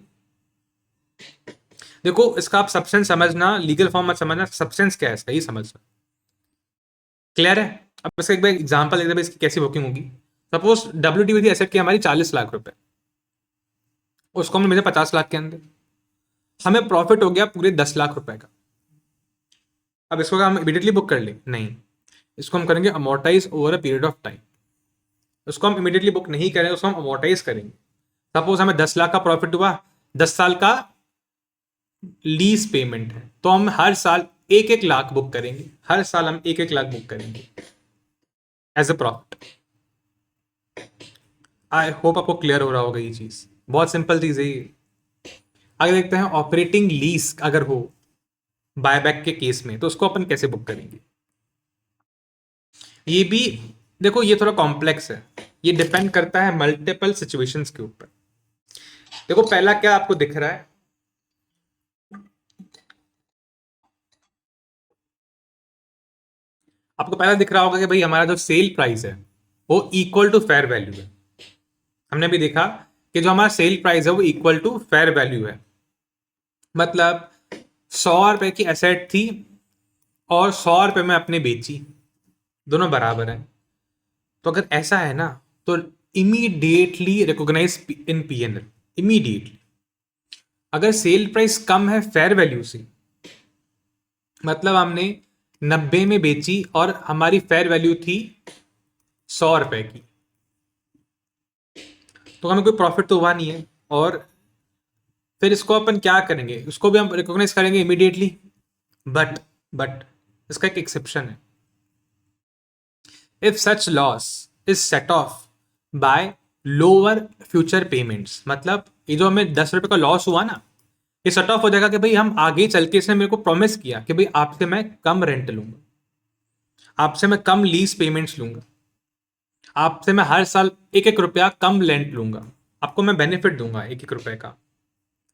देखो इसका आप सब्सटेंस समझना, लीगल फॉर्म मत समझना, सब्सटेंस क्या है इसका ये समझना, क्लियर है। अब इसका एक बार एग्जाम्पल देखते हैं इसकी कैसी बुकिंग होगी। सपोज WTV थी एसेट की हमारी 40 लाख रुपए, उसको हमने भेजा 50 लाख के अंदर, हमें प्रॉफिट हो गया पूरे 10 लाख रुपए का। अब इसको हम इमीडिएटली बुक कर लें, नहीं, इसको हम करेंगे amortise over a period of time. उसको हम इमीडिएटली बुक नहीं करेंगे, उसको हम अमोर्टाइज करेंगे। सपोज हमें 10 लाख का प्रॉफिट हुआ, 10 साल का लीज पेमेंट है, तो हम हर साल 1-1 लाख बुक करेंगे, हर साल हम 1-1 लाख बुक करेंगे as a profit. I hope आपको क्लियर हो रहा होगा ये चीज, बहुत सिंपल चीज है ये। आगे देखते हैं ऑपरेटिंग लीज अगर हो बायबैक के केस में, तो उसको अपन कैसे बुक करेंगे। ये भी देखो ये थोड़ा कॉम्प्लेक्स है, ये डिपेंड करता है मल्टीपल सिचुएशंस के ऊपर। देखो पहला क्या आपको दिख रहा है, आपको पहला दिख रहा होगा कि भाई हमारा जो सेल प्राइस है वो इक्वल टू फेयर वैल्यू है। हमने भी देखा कि जो हमारा सेल प्राइस है वो इक्वल टू फेयर वैल्यू है, मतलब 100 रुपए की एसेट थी और 100 रुपए में अपने बेची, दोनों बराबर है। तो अगर ऐसा है ना तो इमीडिएटली रिकॉग्नाइज इन PNL, इमीडिएटली। अगर सेल प्राइस कम है फेयर वैल्यू से, मतलब हमने 90 में बेची और हमारी फेयर वैल्यू थी 100 रुपए की, तो हमें कोई प्रॉफिट तो हुआ नहीं है। और फिर इसको अपन क्या करेंगे, उसको भी हम रिकॉग्नाइज करेंगे इमीडिएटली, बट इसका एक एक्सेप्शन है। If such loss is set of by lower future payments, मतलब ये जो हमें 10 रुपए का लॉस हुआ ना, ये सेट ऑफ हो जाएगा कि भाई हम आगे चल के, इसने मेरे को प्रॉमिस किया कि भाई आपसे मैं कम रेंट लूंगा, आपसे मैं कम लीज पेमेंट्स लूंगा, आपसे मैं हर साल 1-1 रुपया कम रेंट लूंगा, आपको मैं बेनिफिट दूंगा 1-1 रुपए का,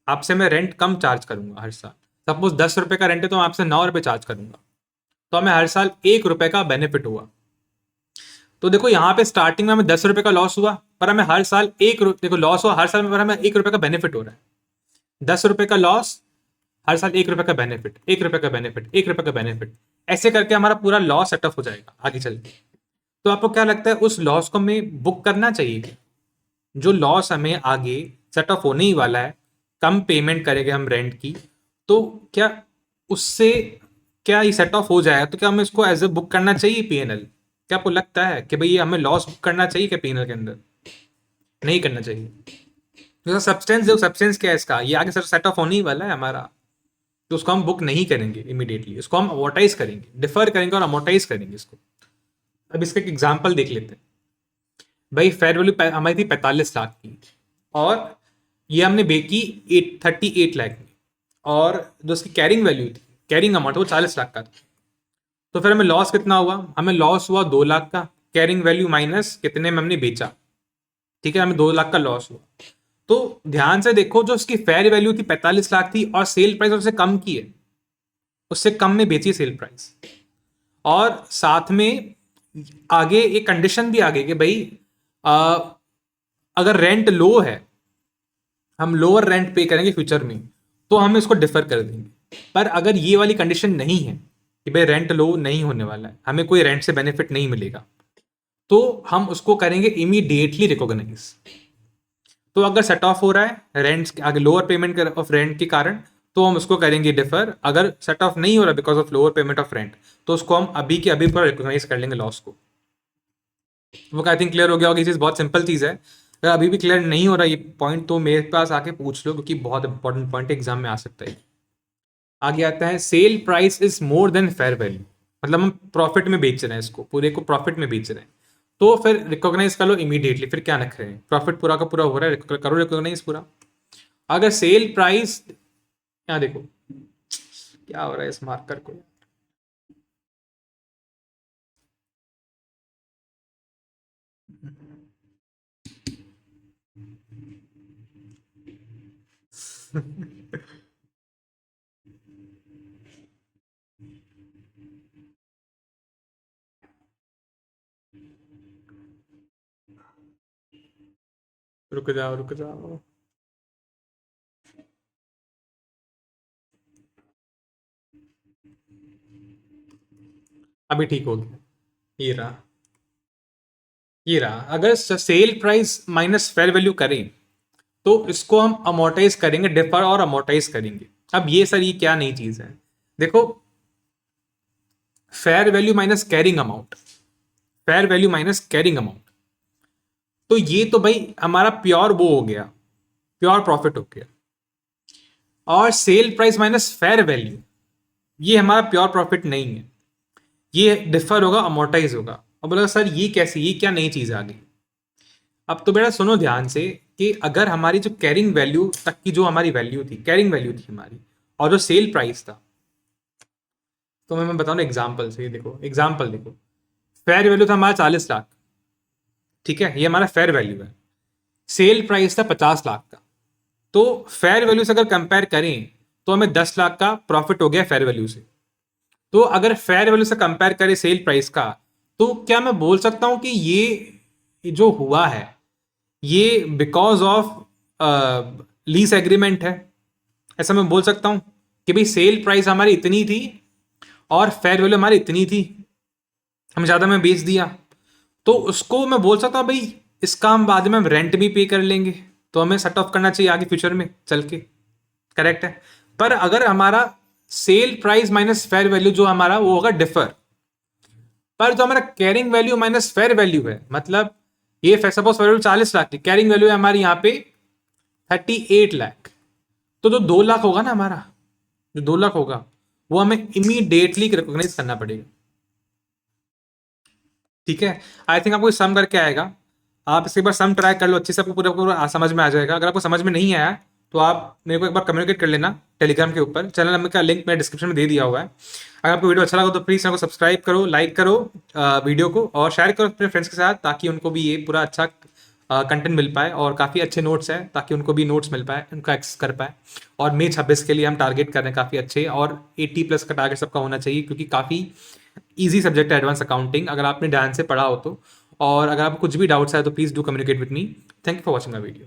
आपसे मैं रेंट कम चार्ज करूंगा हर साल। सपोज 10 रुपए का रेंट है तो मैं आपसे 9 रुपए चार्ज करूंगा, तो हमें हर साल 1 रुपए का बेनिफिट हुआ। तो देखो यहाँ पे स्टार्टिंग में हमें 10 रुपए का लॉस हुआ, पर हमें हर साल देखो लॉस हुआ हर साल में, पर हमें 1 रुपए का बेनिफिट हो रहा है। 10 रुपए का लॉस, हर साल 1 रुपए का बेनिफिट, 1 रुपए का बेनिफिट, 1 रुपए का बेनिफिट, ऐसे करके हमारा पूरा लॉस सेटअप हो जाएगा आगे चल के। तो आपको क्या लगता है उस लॉस को हमें बुक करना चाहिए क्या? जो लॉस हमें आगे सेटअप होने ही वाला है, कम पेमेंट करेंगे हम रेंट की, तो क्या उससे क्या ये सेट ऑफ हो जाएगा, तो क्या हमें इसको एज ए बुक करना चाहिए PNL? क्या आपको लगता है कि भाई ये हमें लॉस बुक करना चाहिए क्या PNL के अंदर? नहीं करना चाहिए। तो सब्सटेंस क्या है इसका, ये आगे सेट ऑफ होने ही वाला है हमारा, तो उसको हम बुक नहीं करेंगे इमीडिएटली, इसको हम अमोर्टाइज करेंगे, डिफर करेंगे और अमोर्टाइज करेंगे इसको। अब इसका एक एग्जाम्पल देख लेते हैं। भाई फेयर वैल्यू हमारी थी 45 लाख की, और ये हमने बेची 38 लाख में, और जो उसकी कैरिंग वैल्यू थी, कैरिंग अमाउंट वो 40 लाख का था। तो फिर हमें लॉस कितना हुआ? हमें लॉस हुआ 2 लाख का, कैरिंग वैल्यू माइनस कितने में हमने बेचा, ठीक है, हमें 2 लाख का लॉस हुआ। तो ध्यान से देखो, जो उसकी फेयर वैल्यू थी 45 लाख थी, और सेल प्राइस उससे कम की है, उससे कम में बेची सेल प्राइस। और साथ में आगे एक कंडीशन भी आ गई कि भाई आ, अगर रेंट लो है, हम लोअर रेंट पे करेंगे फ्यूचर में, तो हम इसको डिफर कर देंगे। पर अगर ये वाली कंडीशन नहीं है कि भाई रेंट लो नहीं होने वाला है, हमें कोई रेंट से बेनिफिट नहीं मिलेगा, तो हम उसको करेंगे इमीडिएटली रिकॉग्नाइज। तो अगर सेट ऑफ हो रहा है रेंट आगे लोअर पेमेंट ऑफ रेंट के कारण, तो हम उसको करेंगे डिफर। अगर सेट ऑफ नहीं हो रहा because of lower payment of rent, तो उसको हम अभी के अभी पूरा रिकॉग्नाइज कर लेंगे लॉस को। वो आई थिंक क्लियर हो गया होगा। ये चीज़ बहुत सिंपल चीज़ है। अगर अभी भी क्लियर नहीं हो रहा ये पॉइंट, तो मेरे पास आके पूछ लो, क्योंकि बहुत इंपॉर्टेंट पॉइंट एग्जाम में आ सकता है। आगे आता है sale price is more than fair value, मतलब हम प्रॉफिट में बेच रहे हैं, इसको पूरे को प्रॉफिट में बेच रहे हैं, तो फिर रिकॉग्नाइज कर लो इमीडिएटली। फिर क्या रख रहे हैं, प्रॉफिट पूरा का पूरा हो रहा है, करो रिकॉग्नाइज पूरा। अगर सेल प्राइस, यहाँ देखो क्या हो रहा है इस मार्कर को रुक जाओ रुक जाओ, अभी ठीक हो गया। ये रहा, ये रहा। अगर sale price minus fair value करें, तो इसको हम अमोर्टाइज करेंगे, डिफर और अमोर्टाइज करेंगे। अब ये सर ये क्या नई चीज है? देखो, fair value minus carrying amount, fair value minus carrying amount, तो ये तो भाई हमारा प्योर वो हो गया, प्योर प्रॉफिट हो गया। और sale price minus fair value, ये हमारा प्योर प्रॉफिट नहीं है, ये डिफर होगा, अमोर्टाइज होगा। अब बोला सर ये कैसे, ये क्या नई चीज आ गई? अब तो बेटा सुनो ध्यान से, कि अगर हमारी जो कैरिंग वैल्यू तक की जो हमारी वैल्यू थी, कैरिंग वैल्यू थी हमारी, और जो सेल प्राइस था, तो मैं बताऊँ ना एग्जाम्पल से। ये देखो एग्जाम्पल देखो, फेयर वैल्यू था हमारा 40 लाख, ठीक है, ये हमारा फेयर वैल्यू है। सेल प्राइस था 50 लाख का। तो फेयर वैल्यू से अगर कंपेयर करें, तो हमें 10 लाख का प्रॉफिट हो गया फेयर वैल्यू से। तो अगर फेयर वैल्यू से कंपेयर करें सेल प्राइस का, तो क्या मैं बोल सकता हूं कि ये जो हुआ है, ये बिकॉज ऑफ लीज एग्रीमेंट है? ऐसा मैं बोल सकता हूं कि भाई सेल प्राइस हमारी इतनी थी और फेयर वैल्यू हमारी इतनी थी, हम ज़्यादा में बेच दिया, तो उसको मैं बोल सकता हूँ भाई इसका हम बाद में हम रेंट भी पे कर लेंगे, तो हमें सेट ऑफ करना चाहिए आगे फ्यूचर में चल के, करेक्ट है। पर अगर हमारा sale price minus fair value जो हमारा वो होगा डिफर, पर जो हमारा carrying value minus fair value है, मतलब ये सपोज फेयर वैल्यू 40 लाख की, कैरिंग वैल्यू है हमारी यहाँ पे 38 लाख, तो जो 2 लाख होगा ना हमारा, जो 2 लाख होगा, वो हमें इमीडिएटली रिकॉग्नाइज करना पड़ेगा, ठीक है। आई थिंक आपको सम करके आएगा, आप इसके बार सम ट्राई कर लो अच्छे से, आपको पूरा पूरा समझ में आ जाएगा। अगर आपको समझ में नहीं आया, तो आप मेरे को एक बार कम्युनिकेट कर लेना टेलीग्राम के ऊपर, चैनल नंबर का लिंक मैं डिस्क्रिप्शन में दे दिया हुआ है। अगर आपको वीडियो अच्छा लगा तो प्लीज़ चैनल को सब्सक्राइब करो, लाइक करो वीडियो को, और शेयर करो अपने फ्रेंड्स के साथ, ताकि उनको भी ये पूरा अच्छा कंटेंट मिल पाए, और काफ़ी अच्छे नोट्स हैं, ताकि उनको भी नोट्स मिल पाए, उनका एक्सेस कर पाए। और मई 26 के लिए हम टारगेट कर रहे हैं काफ़ी अच्छे, और 80+ का टारगेट सबका होना चाहिए, क्योंकि काफ़ी ईजी सब्जेक्ट है एडवांस अकाउंटिंग, अगर आपने ध्यान से पढ़ा हो तो। और अगर आपको कुछ भी डाउट्स है तो please do communicate with me. Thank you for watching my video.